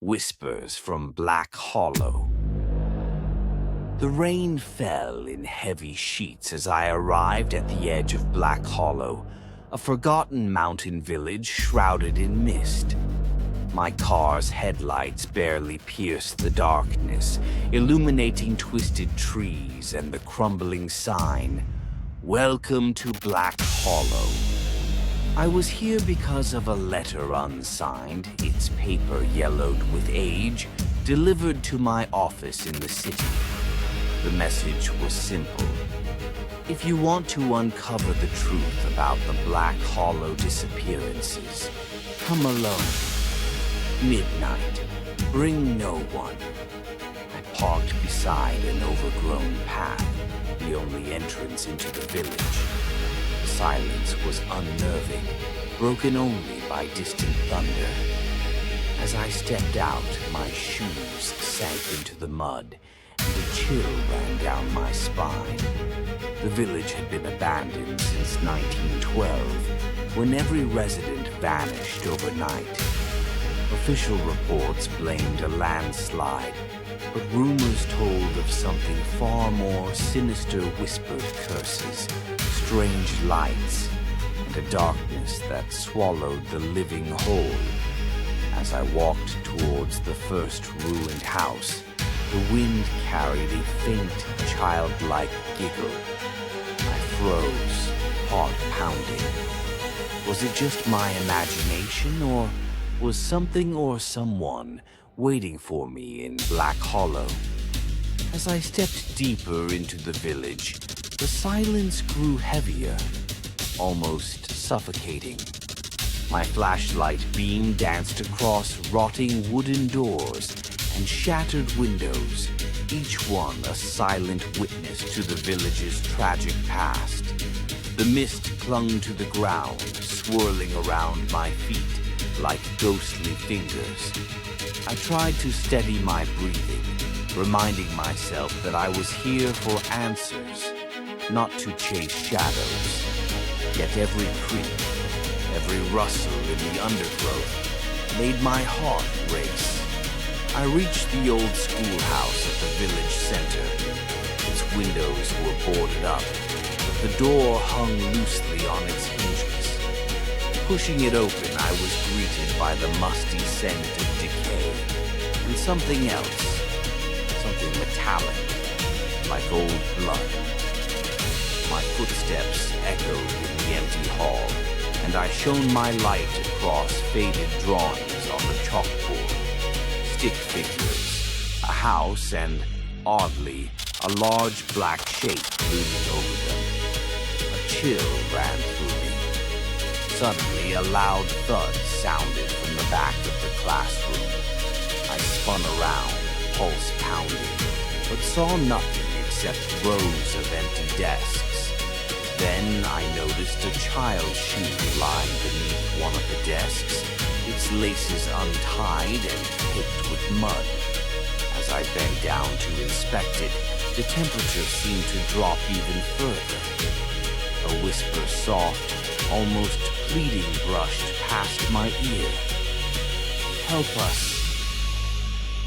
Whispers from Black Hollow. The rain fell in heavy sheets as I arrived at the edge of Black Hollow, a forgotten mountain village shrouded in mist. My car's headlights barely pierced the darkness, illuminating twisted trees and the crumbling sign, "Welcome to Black Hollow." I was here because of a letter unsigned, its paper yellowed with age, delivered to my office in the city. The message was simple. If you want to uncover the truth about the Black Hollow disappearances, come alone. Midnight. Bring no one. I parked beside an overgrown path, the only entrance into the village. The silence was unnerving, broken only by distant thunder. As I stepped out, my shoes sank into the mud, and a chill ran down my spine. The village had been abandoned since 1912, when every resident vanished overnight. Official reports blamed a landslide, but rumors told of something far more sinister: whispered curses, strange lights, and a darkness that swallowed the living whole. As I walked towards the first ruined house, the wind carried a faint, childlike giggle. I froze, heart pounding. Was it just my imagination, or was something or someone waiting for me in Black Hollow? As I stepped deeper into the village, the silence grew heavier, almost suffocating. My flashlight beam danced across rotting wooden doors and shattered windows, each one a silent witness to the village's tragic past. The mist clung to the ground, swirling around my feet like ghostly fingers. I tried to steady my breathing, reminding myself that I was here for answers, not to chase shadows. Yet every creak, every rustle in the undergrowth made my heart race. I reached the old schoolhouse at the village center. Its windows were boarded up, but the door hung loosely on its hinges. Pushing it open, I was greeted by the musty scent of decay, and something else, something metallic, like old blood. My footsteps echoed in the empty hall, and I shone my light across faded drawings on the chalkboard. Stick figures, a house, and, oddly, a large black shape looming over them. A chill ran through me. Suddenly, a loud thud sounded from the back of the classroom. I spun around, pulse pounding, but saw nothing except rows of empty desks. Then I noticed a child's shoe lying beneath one of the desks, its laces untied and caked with mud. As I bent down to inspect it, the temperature seemed to drop even further. A whisper, soft, almost pleading, brushed past my ear. "Help us."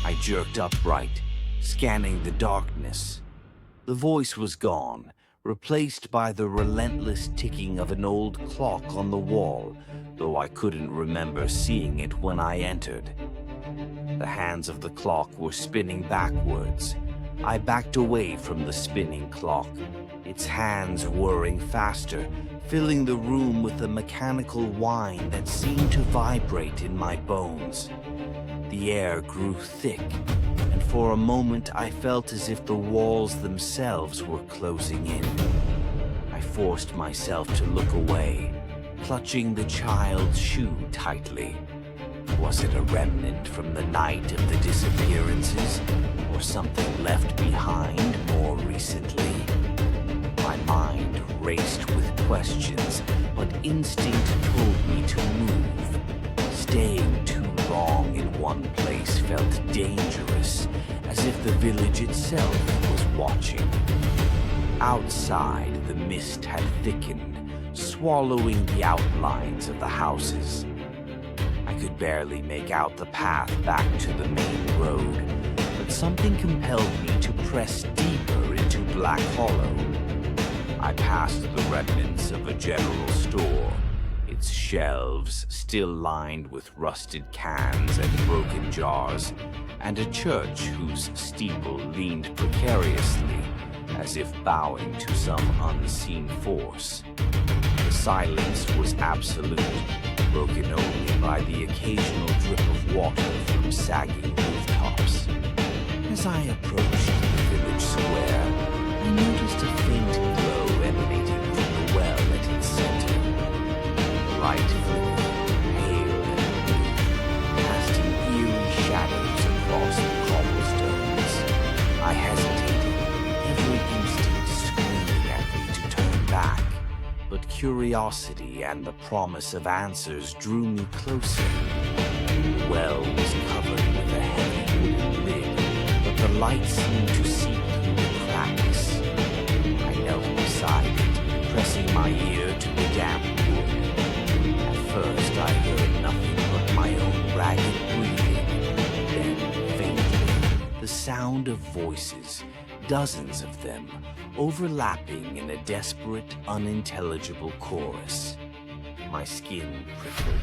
I jerked upright, scanning the darkness. The voice was gone, replaced by the relentless ticking of an old clock on the wall, though I couldn't remember seeing it when I entered. The hands of the clock were spinning backwards. I backed away from the spinning clock, its hands whirring faster, filling the room with a mechanical whine that seemed to vibrate in my bones. The air grew thick, and for a moment I felt as if the walls themselves were closing in. I forced myself to look away, clutching the child's shoe tightly. Was it a remnant from the night of the disappearances, or something left behind more recently? My mind raced with questions, but instinct told me to move. Staying too long in one place felt dangerous, as if the village itself was watching. Outside, the mist had thickened, swallowing the outlines of the houses. I could barely make out the path back to the main road, but something compelled me to press deeper into Black Hollow. I passed the remnants of a general store, its shelves still lined with rusted cans and broken jars, and a church whose steeple leaned precariously, as if bowing to some unseen force. The silence was absolute, broken only by the occasional drip of water from sagging rooftops. As I approached the village square, I noticed a faint glow emanating from the well at its center. The light flickered, pale and blue, casting eerie shadows across the cobblestones. I hesitated, every instinct screaming at me to turn back, but curiosity and the promise of answers drew me closer. The well was covered with a heavy wooden lid, but the light seemed to seep through the cracks. I knelt beside it, pressing my ear to the damp wood. At first I heard nothing but my own ragged breathing. Then, faintly, the sound of voices, dozens of them, overlapping in a desperate, unintelligible chorus. My skin prickled.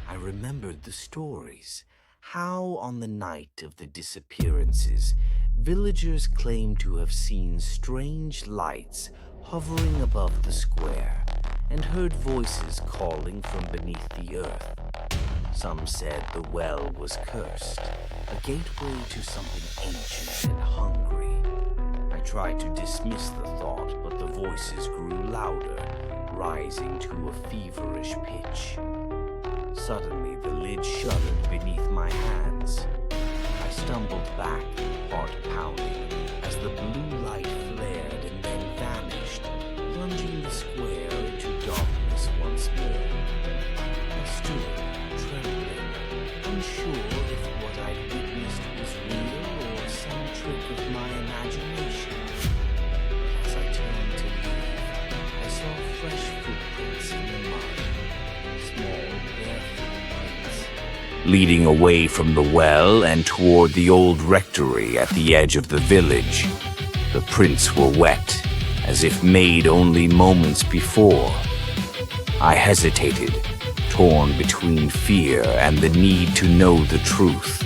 I remembered the stories. How on the night of the disappearances, villagers claimed to have seen strange lights hovering above the square and heard voices calling from beneath the earth. Some said the well was cursed, a gateway to something ancient and hungry. I tried to dismiss the thought, but the voices grew louder, rising to a feverish pitch. Suddenly, the lid shuddered beneath my hands. I stumbled back, heart pounding, as the blue light flared and then vanished, plunging the square into darkness once more. I stood, trembling, unsure if what I'd witnessed was real or some trick of my imagination. As I turned to leave, I saw fresh footprints in the mud, small, bare footprints, leading away from the well and toward the old rectory at the edge of the village. The prints were wet, as if made only moments before. I hesitated, torn between fear and the need to know the truth.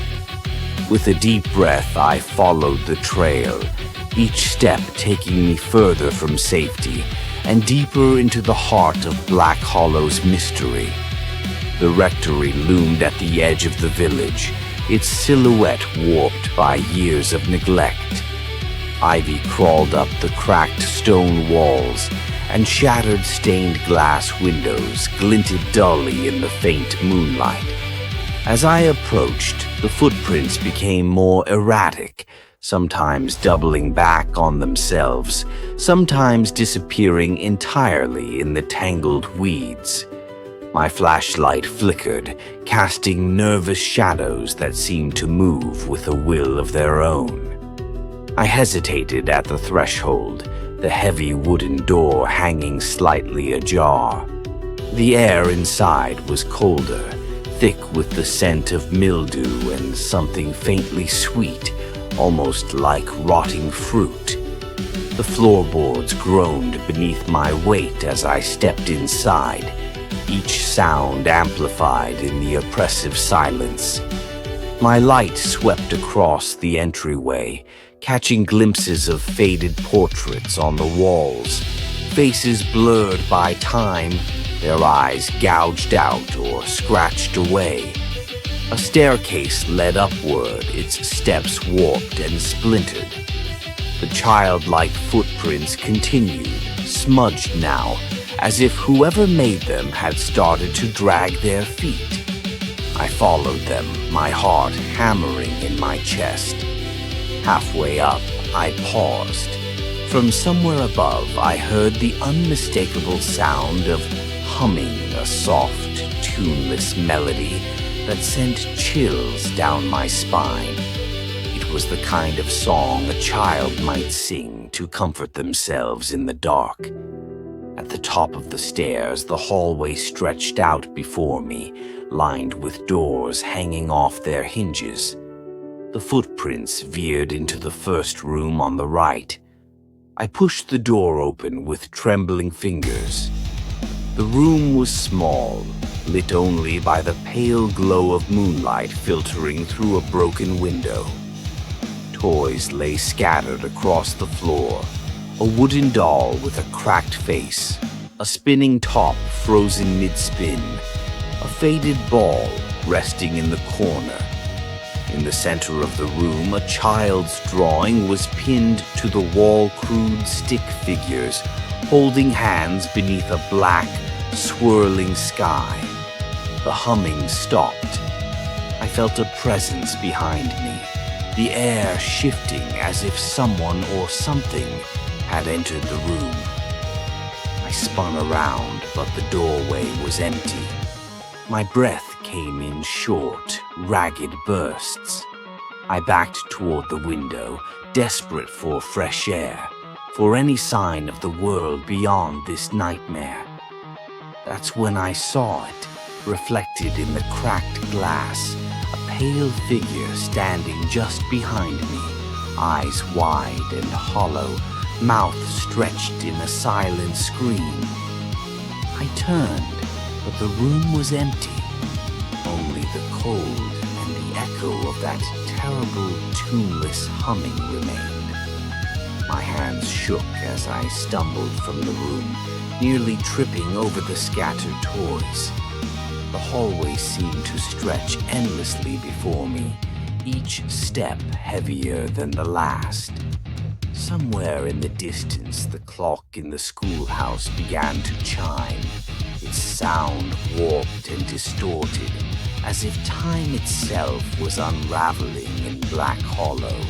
With a deep breath, I followed the trail, each step taking me further from safety and deeper into the heart of Black Hollow's mystery. The rectory loomed at the edge of the village, its silhouette warped by years of neglect. Ivy crawled up the cracked stone walls, and shattered stained glass windows glinted dully in the faint moonlight. As I approached, the footprints became more erratic, sometimes doubling back on themselves, sometimes disappearing entirely in the tangled weeds. My flashlight flickered, casting nervous shadows that seemed to move with a will of their own. I hesitated at the threshold, the heavy wooden door hanging slightly ajar. The air inside was colder, thick with the scent of mildew and something faintly sweet, almost like rotting fruit. The floorboards groaned beneath my weight as I stepped inside, each sound amplified in the oppressive silence. My light swept across the entryway, catching glimpses of faded portraits on the walls, faces blurred by time, their eyes gouged out or scratched away. A staircase led upward, its steps warped and splintered. The childlike footprints continued, smudged now, as if whoever made them had started to drag their feet. I followed them, my heart hammering in my chest. Halfway up, I paused. From somewhere above, I heard the unmistakable sound of humming, a soft, tuneless melody that sent chills down my spine. It was the kind of song a child might sing to comfort themselves in the dark. At the top of the stairs, the hallway stretched out before me, lined with doors hanging off their hinges. The footprints veered into the first room on the right. I pushed the door open with trembling fingers. The room was small, lit only by the pale glow of moonlight filtering through a broken window. Toys lay scattered across the floor. A wooden doll with a cracked face, a spinning top frozen mid-spin, a faded ball resting in the corner. In the center of the room, a child's drawing was pinned to the wall, crude stick figures holding hands beneath a black, swirling sky. The humming stopped. I felt a presence behind me, the air shifting as if someone or something had entered the room. I spun around, but the doorway was empty. My breath came in short, ragged bursts. I backed toward the window, desperate for fresh air, for any sign of the world beyond this nightmare. That's when I saw it, reflected in the cracked glass, a pale figure standing just behind me, eyes wide and hollow, mouth stretched in a silent scream. I turned, but the room was empty. Only the cold and the echo of that terrible, tuneless humming remained. My hands shook as I stumbled from the room, nearly tripping over the scattered toys. The hallway seemed to stretch endlessly before me, each step heavier than the last. Somewhere in the distance, the clock in the schoolhouse began to chime, its sound warped and distorted, as if time itself was unraveling in Black Hollow.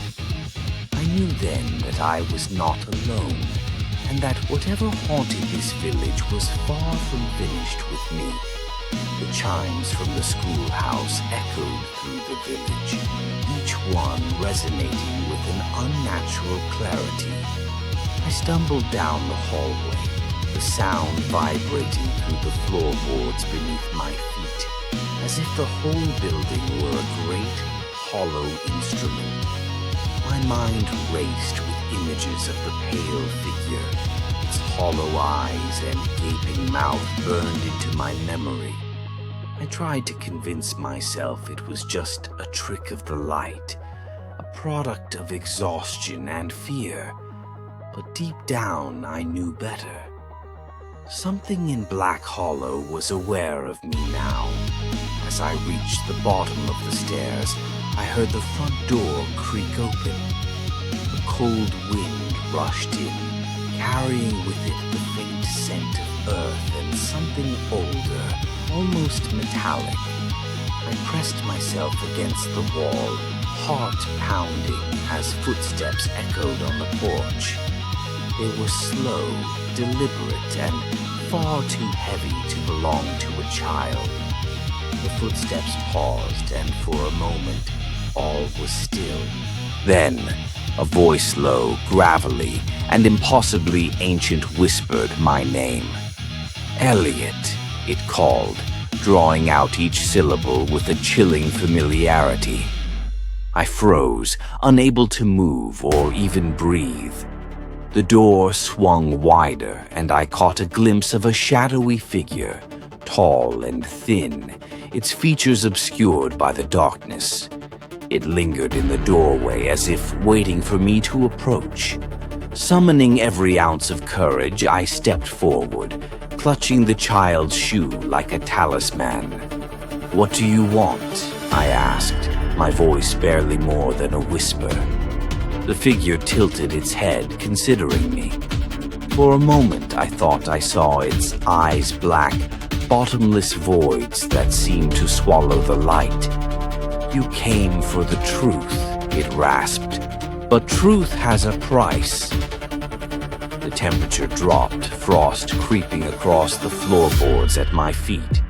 I knew then that I was not alone, and that whatever haunted this village was far from finished with me. The chimes from the schoolhouse echoed through the village, each one resonating with an unnatural clarity. I stumbled down the hallway, the sound vibrating through the floorboards beneath my feet, as if the whole building were a great, hollow instrument. My mind raced with images of the pale figure. Its hollow eyes and gaping mouth burned into my memory. I tried to convince myself it was just a trick of the light, a product of exhaustion and fear, but deep down I knew better. Something in Black Hollow was aware of me now. As I reached the bottom of the stairs, I heard the front door creak open. The cold wind rushed in, carrying with it the faint scent of earth and something older, almost metallic. I pressed myself against the wall, heart pounding as footsteps echoed on the porch. They were slow, deliberate, and far too heavy to belong to a child. The footsteps paused, and for a moment, all was still. Then, a voice low, gravelly, and impossibly ancient whispered my name. Elliot, it called, drawing out each syllable with a chilling familiarity. I froze, unable to move or even breathe. The door swung wider, and I caught a glimpse of a shadowy figure, tall and thin, its features obscured by the darkness. It lingered in the doorway as if waiting for me to approach. Summoning every ounce of courage, I stepped forward, clutching the child's shoe like a talisman. "What do you want?" I asked, my voice barely more than a whisper. The figure tilted its head, considering me. For a moment, I thought I saw its eyes black, bottomless voids that seemed to swallow the light. "You came for the truth," it rasped. "But truth has a price." The temperature dropped, frost creeping across the floorboards at my feet.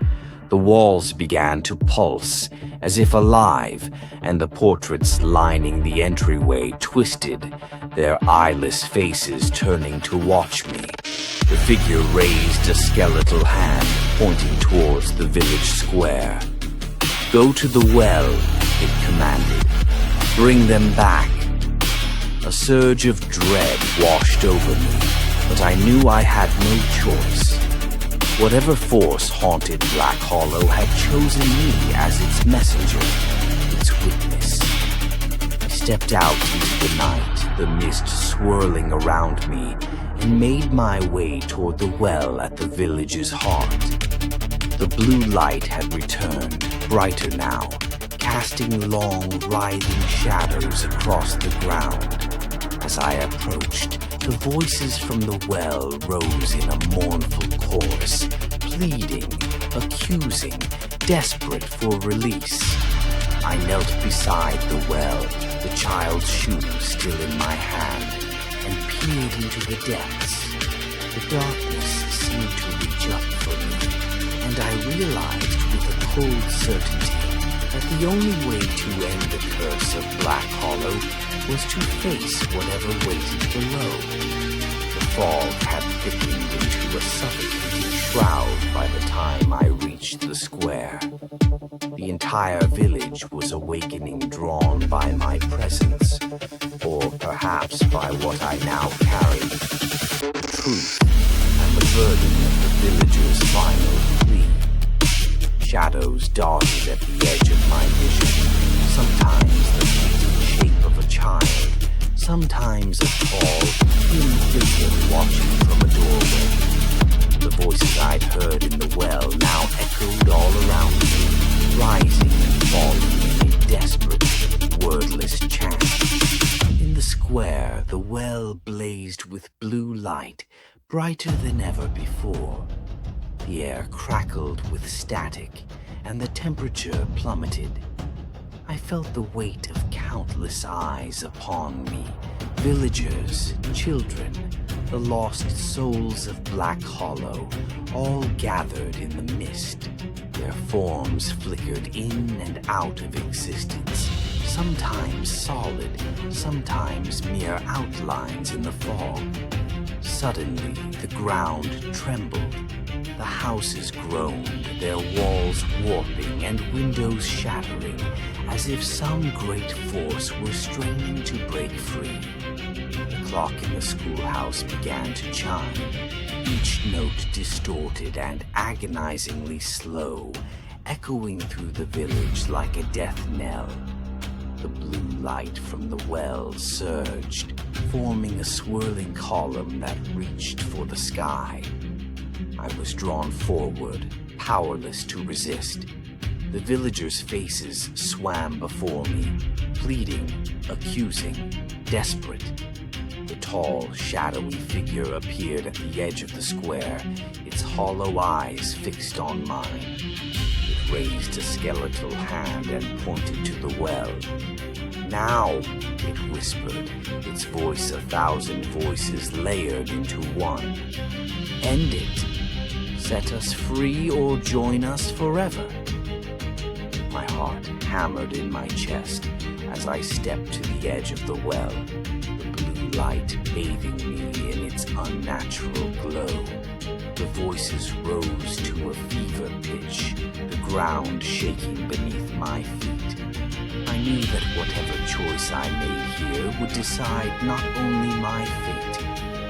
The walls began to pulse, as if alive, and the portraits lining the entryway twisted, their eyeless faces turning to watch me. The figure raised a skeletal hand, pointing towards the village square. Go to the well, it commanded. Bring them back. A surge of dread washed over me, but I knew I had no choice. Whatever force haunted Black Hollow had chosen me as its messenger, its witness. I stepped out into the night, the mist swirling around me, and made my way toward the well at the village's heart. The blue light had returned, brighter now, casting long, writhing shadows across the ground. As I approached, the voices from the well rose in a mournful chorus, pleading, accusing, desperate for release. I knelt beside the well, the child's shoe still in my hand, and peered into the depths. The darkness seemed to reach up for me, and I realized with a cold certainty that the only way to end the curse of Black Hollow was to face whatever waited below. The fog had thickened into a suffocating shroud by the time I reached the square. The entire village was awakening, drawn by my presence, or perhaps by what I now carried, the truth and the burden of the villagers' final plea. Shadows darted at the edge of my vision, sometimes the fleeting shape of a child, sometimes a tall, thin figure watching from a doorway. The voices I'd heard in the well now echoed all around me, rising and falling in a desperate, wordless chant. In the square, the well blazed with blue light, brighter than ever before. The air crackled with static, and the temperature plummeted. I felt the weight of countless eyes upon me, villagers, children, the lost souls of Black Hollow, all gathered in the mist. Their forms flickered in and out of existence, sometimes solid, sometimes mere outlines in the fog. Suddenly, the ground trembled. The houses groaned, their walls warping and windows shattering, as if some great force were straining to break free. The clock in the schoolhouse began to chime, each note distorted and agonizingly slow, echoing through the village like a death knell. The blue light from the well surged, forming a swirling column that reached for the sky. I was drawn forward, powerless to resist. The villagers' faces swam before me, pleading, accusing, desperate. The tall, shadowy figure appeared at the edge of the square, its hollow eyes fixed on mine. It raised a skeletal hand and pointed to the well. "Now," it whispered, its voice 1,000 voices layered into one. "End it. Set us free or join us forever." My heart hammered in my chest as I stepped to the edge of the well, the blue light bathing me in its unnatural glow. The voices rose to a fever pitch, the ground shaking beneath my feet. I knew that whatever choice I made here would decide not only my fate,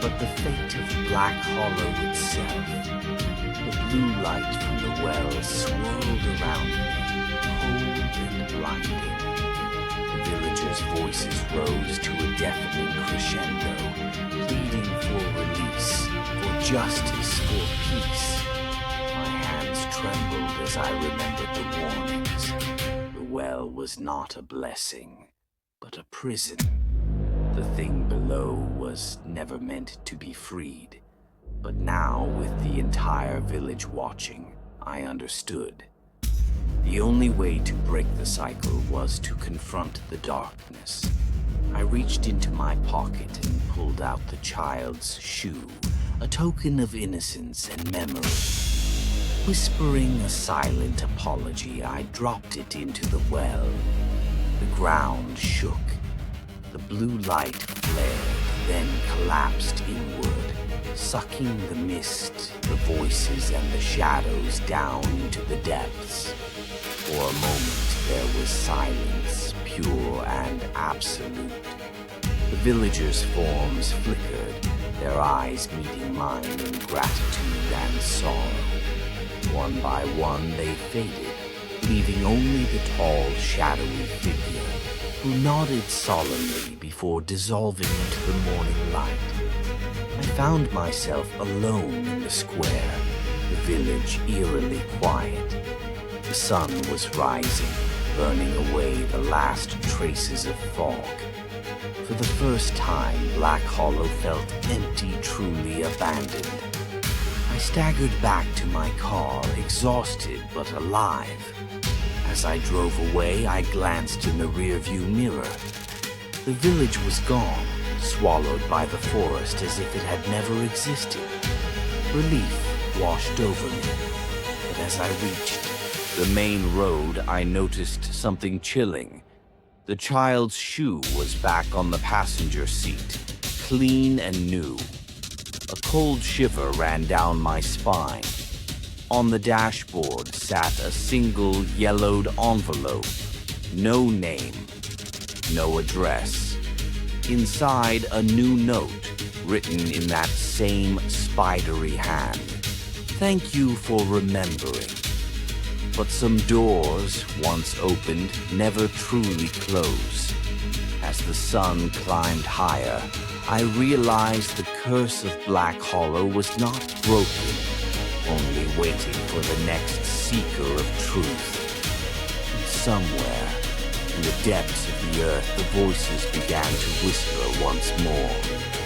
but the fate of Black Hollow itself. The blue light from the well swirled around me, cold and blinding. The villagers' voices rose to a deafening crescendo, pleading for release, for justice, for peace. My hands trembled as I remembered the warnings. The well was not a blessing, but a prison. The thing below was never meant to be freed. But now, with the entire village watching, I understood. The only way to break the cycle was to confront the darkness. I reached into my pocket and pulled out the child's shoe, a token of innocence and memory. Whispering a silent apology, I dropped it into the well. The ground shook. The blue light flared, then collapsed inward, sucking the mist, the voices, and the shadows down into the depths. For a moment, there was silence, pure and absolute. The villagers' forms flickered, their eyes meeting mine in gratitude and sorrow. One by one, they faded, leaving only the tall, shadowy figure, who nodded solemnly before dissolving into the morning light. I found myself alone in the square, the village eerily quiet. The sun was rising, burning away the last traces of fog. For the first time, Black Hollow felt empty, truly abandoned. I staggered back to my car, exhausted but alive. As I drove away, I glanced in the rearview mirror. The village was gone, swallowed by the forest as if it had never existed. Relief washed over me, but as I reached the main road, I noticed something chilling. The child's shoe was back on the passenger seat, clean and new. A cold shiver ran down my spine. On the dashboard sat a single yellowed envelope. No name, no address. Inside, a new note, written in that same spidery hand. Thank you for remembering. But some doors, once opened, never truly close. As the sun climbed higher, I realized the curse of Black Hollow was not broken, only waiting for the next seeker of truth. And somewhere, in the depths of the earth, the voices began to whisper once more.